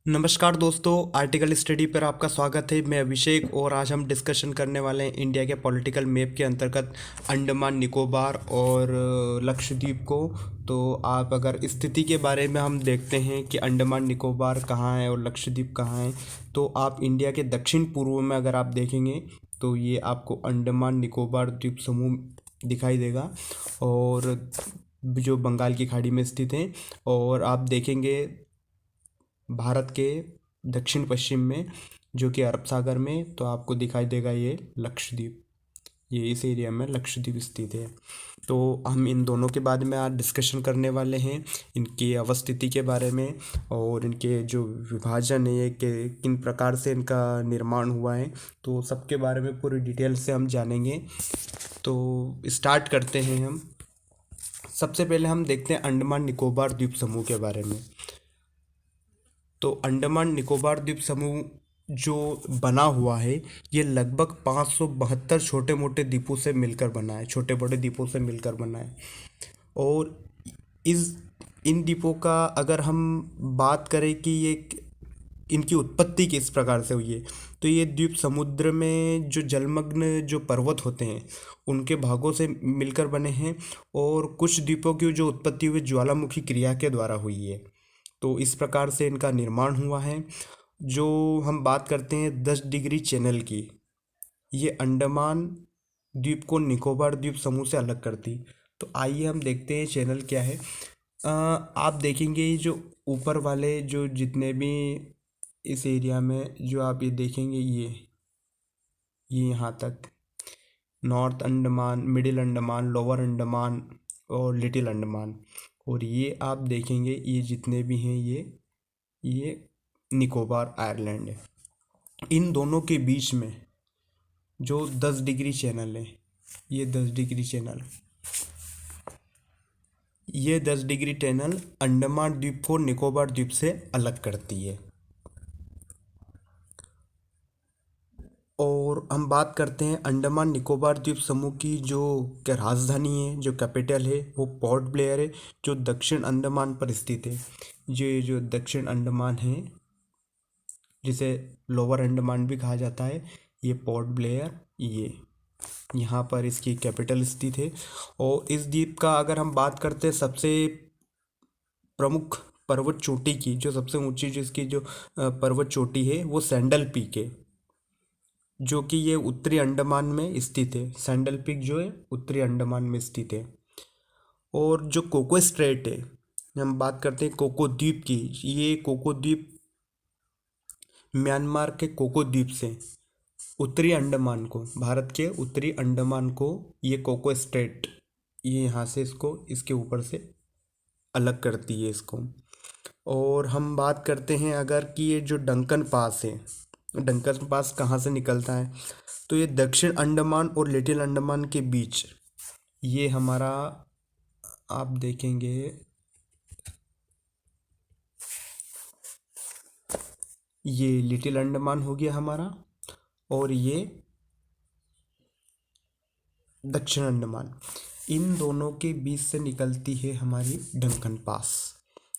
नमस्कार दोस्तों, article study पर आपका स्वागत है। मैं अभिषेक और आज हम डिस्कशन करने वाले हैं इंडिया के पॉलिटिकल मैप के अंतर्गत अंडमान निकोबार और लक्षद्वीप को। तो आप अगर स्थिति के बारे में हम देखते हैं कि अंडमान निकोबार कहाँ है और लक्षद्वीप कहाँ है, तो आप इंडिया के दक्षिण पूर्व में अगर आप देखेंगे तो ये आपको अंडमान निकोबार द्वीप समूह दिखाई देगा और जो बंगाल की खाड़ी में स्थित है। और आप देखेंगे भारत के दक्षिण पश्चिम में जो कि अरब सागर में, तो आपको दिखाई देगा ये लक्षद्वीप। ये इस एरिया में लक्षद्वीप स्थित है। तो हम इन दोनों के बारे में आज डिस्कशन करने वाले हैं, इनकी अवस्थिति के बारे में और इनके जो विभाजन है कि किन प्रकार से इनका निर्माण हुआ है, तो सबके बारे में पूरी डिटेल से हम जानेंगे। तो स्टार्ट करते हैं हम। सबसे पहले हम देखते हैं अंडमान निकोबार द्वीप समूह के बारे में। तो अंडमान निकोबार द्वीप समूह जो बना हुआ है, ये लगभग 572 छोटे मोटे द्वीपों से मिलकर बना है, छोटे बड़े द्वीपों से मिलकर बना है। और इस इन द्वीपों का अगर हम बात करें कि ये इनकी उत्पत्ति किस प्रकार से हुई है, तो ये द्वीप समुद्र में जो जलमग्न जो पर्वत होते हैं उनके भागों से मिलकर बने हैं। और कुछ द्वीपों की जो उत्पत्ति हुई ज्वालामुखी क्रिया के द्वारा हुई है। तो इस प्रकार से इनका निर्माण हुआ है। जो हम बात करते हैं 10 डिग्री चैनल की, ये अंडमान द्वीप को निकोबार द्वीप समूह से अलग करती। तो आइए हम देखते हैं चैनल क्या है। आप देखेंगे ये जो ऊपर वाले जो जितने भी इस एरिया में जो आप ये देखेंगे, ये यहाँ तक north Andaman, middle Andaman, lower Andaman और लिटिल अंडमान। और ये आप देखेंगे ये जितने भी हैं ये निकोबार आइलैंड है। इन दोनों के बीच में जो 10 डिग्री चैनल है, ये 10 डिग्री चैनल, ये 10 डिग्री चैनल अंडमान द्वीप को निकोबार द्वीप से अलग करती है। और हम बात करते हैं अंडमान निकोबार द्वीप समूह की जो राजधानी है, जो कैपिटल है, वो पोर्ट ब्लेयर है, जो दक्षिण अंडमान पर स्थित है। ये जो दक्षिण अंडमान है, जिसे लोअर अंडमान भी कहा जाता है, ये पोर्ट ब्लेयर, ये यहाँ पर इसकी कैपिटल स्थित है। और इस द्वीप का अगर हम बात करते हैं सबसे प्रमुख पर्वत चोटी की, जो सबसे ऊंची जिसकी जो पर्वत चोटी है वो सैंडल पीक है, जो कि ये उत्तरी अंडमान में स्थित है। सैंडल पीक जो है उत्तरी अंडमान में स्थित है। और जो कोको स्ट्रेट है, हम बात करते हैं कोको द्वीप की, ये कोको द्वीप म्यांमार के कोको द्वीप से उत्तरी अंडमान को, भारत के उत्तरी अंडमान को, ये कोको स्ट्रेट, ये यहाँ से इसको इसके ऊपर से अलग करती है इसको। और हम बात करते हैं अगर कि ये जो डंकन पास है, डंकन पास कहाँ से निकलता है, तो ये दक्षिण अंडमान और लिटिल अंडमान के बीच, ये हमारा आप देखेंगे ये लिटिल अंडमान हो गया हमारा, और ये दक्षिण अंडमान, इन दोनों के बीच से निकलती है हमारी डंकन पास।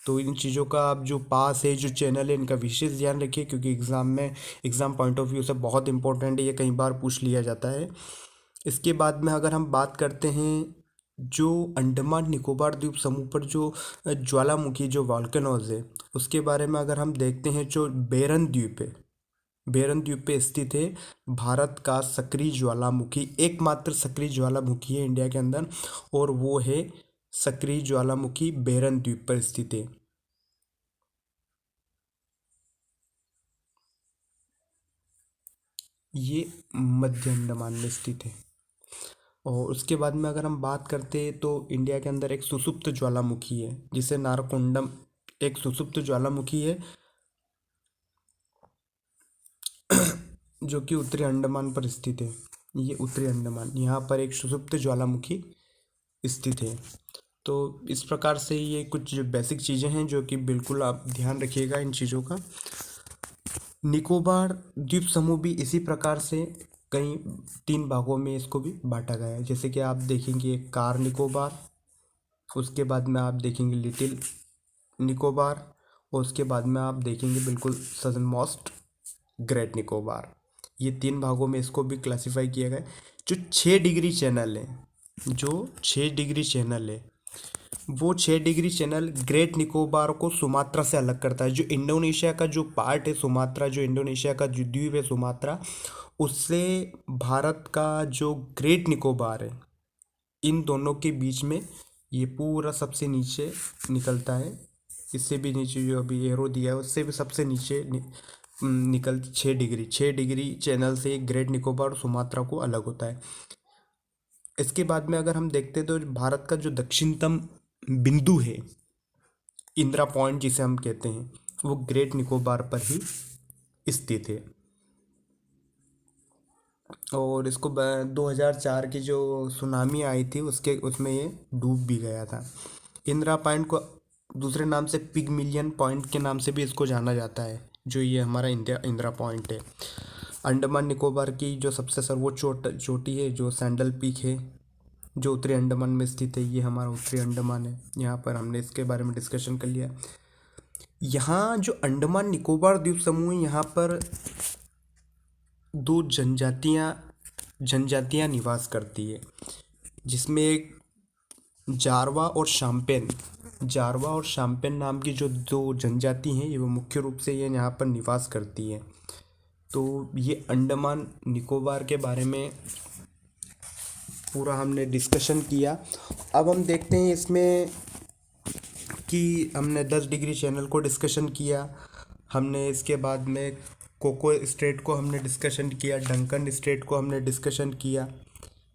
तो इन चीज़ों का आप जो पास है, जो चैनल है, इनका विशेष ध्यान रखिए, क्योंकि एग्ज़ाम पॉइंट ऑफ व्यू से बहुत इंपॉर्टेंट है, ये कई बार पूछ लिया जाता है। इसके बाद में अगर हम बात करते हैं जो अंडमान निकोबार द्वीप समूह पर जो ज्वालामुखी जो वॉल्केनोज है, उसके बारे में अगर हम देखते हैं, जो बेरन द्वीप है, बेरन द्वीप पे स्थित है भारत का सक्रिय ज्वालामुखी, एकमात्र सक्रिय ज्वालामुखी है इंडिया के अंदर, और वो है सक्रिय ज्वालामुखी बेरन द्वीप पर स्थित है। ये मध्य अंडमान में स्थित है। और उसके बाद में अगर हम बात करते हैं तो इंडिया के अंदर एक सुसुप्त ज्वालामुखी है, जिसे नारकोंडम, एक सुसुप्त ज्वालामुखी है जो कि उत्तरी अंडमान पर स्थित है। ये उत्तरी अंडमान, यहाँ पर एक सुसुप्त ज्वालामुखी स्थित है। तो इस प्रकार से ये कुछ जो बेसिक चीज़ें हैं जो कि बिल्कुल आप ध्यान रखिएगा इन चीज़ों का। निकोबार द्वीप समूह भी इसी प्रकार से कई 3 भागों में इसको भी बांटा गया है। जैसे कि आप देखेंगे कार निकोबार, उसके बाद में आप देखेंगे लिटिल निकोबार, और उसके बाद में आप देखेंगे बिल्कुल सदर्न मोस्ट ग्रेट निकोबार। ये 3 भागों में इसको भी क्लासिफाई किया गया है। जो 6 डिग्री चैनल है, जो 6 डिग्री चैनल है, वो 6 डिग्री चैनल ग्रेट निकोबार को सुमात्रा से अलग करता है। जो इंडोनेशिया का जो पार्ट है सुमात्रा, जो इंडोनेशिया का जो द्वीप है सुमात्रा, उससे भारत का जो ग्रेट निकोबार है, इन दोनों के बीच में ये पूरा सबसे नीचे निकलता है। इससे भी नीचे जो अभी एरो दिया है उससे भी सबसे नीचे निकल 6 डिग्री चैनल से ग्रेट निकोबार और सुमात्रा को अलग होता है। इसके बाद में अगर हम देखते हैं तो भारत का जो दक्षिणतम बिंदु है, इंदिरा पॉइंट जिसे हम कहते हैं, वो ग्रेट निकोबार पर ही स्थित है। और इसको 2004 की जो सुनामी आई थी उसमें ये डूब भी गया था। इंदिरा पॉइंट को दूसरे नाम से पिगमिलियन पॉइंट के नाम से भी इसको जाना जाता है, जो ये हमारा इंदिरा पॉइंट है। अंडमान निकोबार की जो सबसे सर्वोच्च चोटी है, जो सैंडल पीक है, जो उत्तरी अंडमान में स्थित है, ये हमारा उत्तरी अंडमान है। यहाँ पर हमने इसके बारे में डिस्कशन कर लिया। यहाँ जो अंडमान निकोबार द्वीप समूह है, यहाँ पर 2 जनजातियाँ निवास करती है, जिसमें एक जारवा और शाम्पेन नाम की जो 2 जनजाति हैं, ये वो मुख्य रूप से ये यहाँ पर निवास करती है। तो ये अंडमान निकोबार के बारे में पूरा हमने डिस्कशन किया। अब हम देखते हैं इसमें कि हमने 10 डिग्री चैनल को डिस्कशन किया, हमने इसके बाद में कोको स्ट्रेट को हमने डिस्कशन किया, डंकन स्ट्रेट को हमने डिस्कशन किया।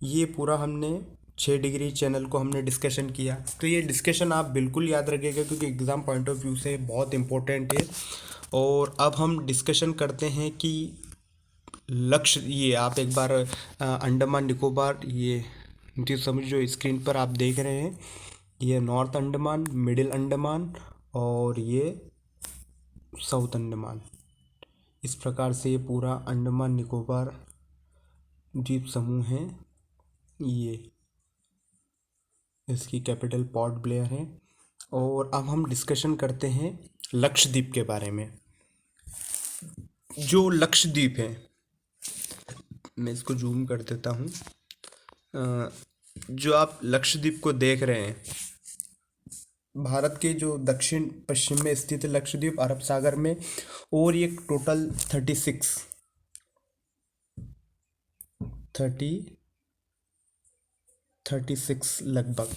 ये पूरा हमने 6 डिग्री चैनल को हमने डिस्कशन किया। तो ये डिस्कशन आप बिल्कुल याद रखिएगा, क्योंकि एग्ज़ाम पॉइंट ऑफ व्यू से बहुत इम्पोर्टेंट है। और अब हम डिस्कशन करते हैं कि लक्ष्य, ये आप एक बार अंडमान निकोबार ये द्वीप समूह जो स्क्रीन पर आप देख रहे हैं, ये नॉर्थ अंडमान, मिडिल अंडमान और ये साउथ अंडमान, इस प्रकार से ये पूरा अंडमान निकोबार द्वीप समूह है। ये इसकी कैपिटल पोर्ट ब्लेयर है। और अब हम डिस्कशन करते हैं लक्षद्वीप के बारे में। जो लक्षद्वीप है, मैं इसको जूम कर देता हूँ। जो आप लक्षद्वीप को देख रहे हैं, भारत के जो दक्षिण पश्चिम में स्थित है लक्षद्वीप, अरब सागर में। और ये टोटल 36 लगभग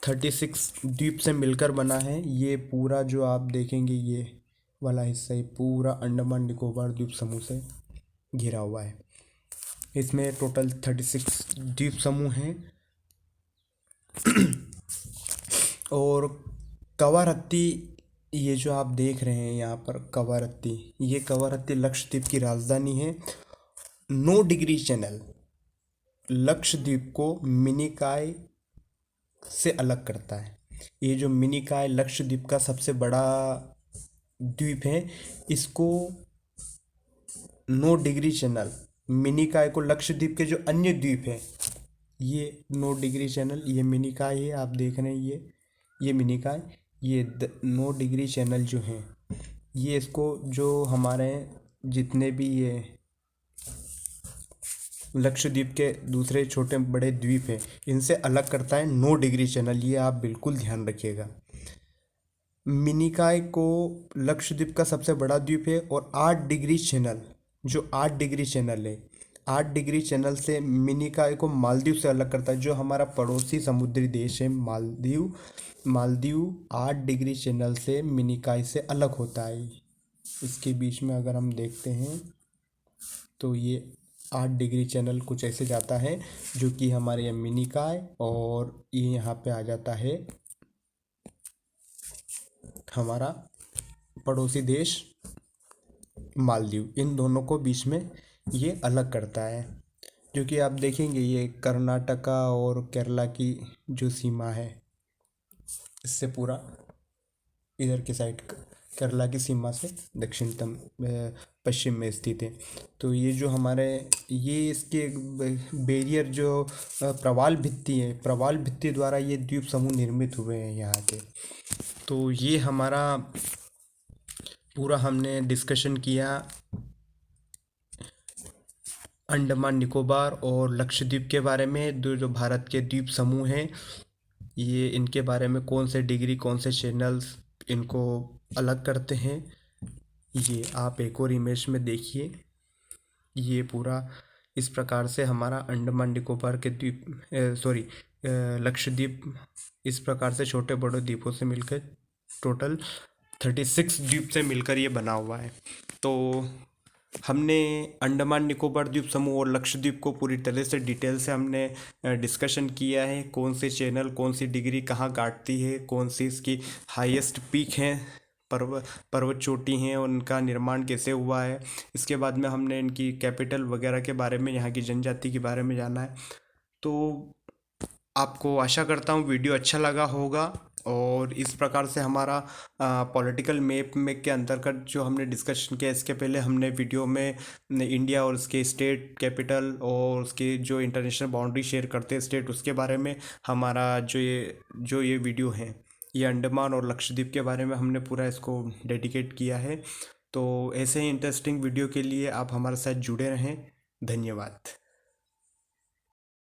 36 द्वीप से मिलकर बना है। ये पूरा जो आप देखेंगे ये वाला हिस्सा, ये पूरा अंडमान निकोबार द्वीप समूह से घिरा हुआ है। इसमें टोटल 36 द्वीप समूह हैं। और कवारत्ती, ये जो आप देख रहे हैं यहाँ पर कवारत्ती, ये कवारत्ती लक्षद्वीप की राजधानी है। 9 डिग्री चैनल लक्षद्वीप को मिनिकॉय से अलग करता है। ये जो मिनिकॉय लक्षद्वीप का सबसे बड़ा द्वीप है, इसको 9 डिग्री चैनल मिनिकॉय को लक्षद्वीप के जो अन्य द्वीप है, ये 9 डिग्री चैनल, ये मिनिकॉय है, आप देख रहे हैं ये मिनिकॉय, ये 9 डिग्री चैनल जो हैं, ये इसको जो हमारे जितने भी ये लक्षद्वीप के दूसरे छोटे बड़े द्वीप हैं, इनसे अलग करता है 9 डिग्री चैनल। ये आप बिल्कुल ध्यान रखिएगा। मिनिकॉय को लक्षद्वीप का सबसे बड़ा द्वीप है। और 8 डिग्री चैनल, जो 8 डिग्री चैनल है, 8 डिग्री चैनल से मिनिकॉय को मालदीव से अलग करता है, जो हमारा पड़ोसी समुद्री देश है मालदीव 8 डिग्री चैनल से मिनिकॉय से अलग होता है। इसके बीच में अगर हम देखते हैं तो ये 8 डिग्री चैनल कुछ ऐसे जाता है, जो कि हमारे यहाँ मिनिकॉय, और ये यहाँ पे आ जाता है हमारा पड़ोसी देश मालदीव। इन दोनों को बीच में ये अलग करता है, जो कि आप देखेंगे ये कर्नाटका और केरला की जो सीमा है, इससे पूरा इधर की साइड केरला की सीमा से दक्षिणतम पश्चिम में स्थित है। तो ये जो हमारे ये इसके बैरियर जो प्रवाल भित्ति द्वारा ये द्वीप समूह निर्मित हुए हैं यहाँ के। तो ये हमारा पूरा हमने डिस्कशन किया अंडमान निकोबार और लक्षद्वीप के बारे में, दो जो भारत के द्वीप समूह हैं, ये इनके बारे में कौन से डिग्री कौन से चैनल्स इनको अलग करते हैं। ये आप एक और इमेज में देखिए, ये पूरा इस प्रकार से हमारा अंडमान निकोबार के द्वीप सॉरी लक्षद्वीप इस प्रकार से छोटे बड़े द्वीपों से मिलकर टोटल 36 द्वीप से मिलकर ये बना हुआ है। तो हमने अंडमान निकोबार द्वीप समूह और लक्षद्वीप को पूरी तरह से डिटेल से हमने डिस्कशन किया है, कौन से चैनल कौन सी डिग्री कहाँ काटती है, कौन सी इसकी हाईएस्ट पीक है, पर्वत चोटी हैं, उनका निर्माण कैसे हुआ है। इसके बाद में हमने इनकी कैपिटल वगैरह के बारे में, यहाँ की जनजाति के बारे में जाना है। तो आपको आशा करता हूँ वीडियो अच्छा लगा होगा, और इस प्रकार से हमारा पॉलिटिकल मैप में के अंतर्गत जो हमने डिस्कशन किया, इसके पहले हमने वीडियो में इंडिया और उसके स्टेट कैपिटल और उसके जो इंटरनेशनल बाउंड्री शेयर करते हैं स्टेट, उसके बारे में हमारा जो ये वीडियो है, ये अंडमान और लक्षद्वीप के बारे में हमने पूरा इसको डेडिकेट किया है। तो ऐसे ही इंटरेस्टिंग वीडियो के लिए आप हमारे साथ जुड़े रहें। धन्यवाद।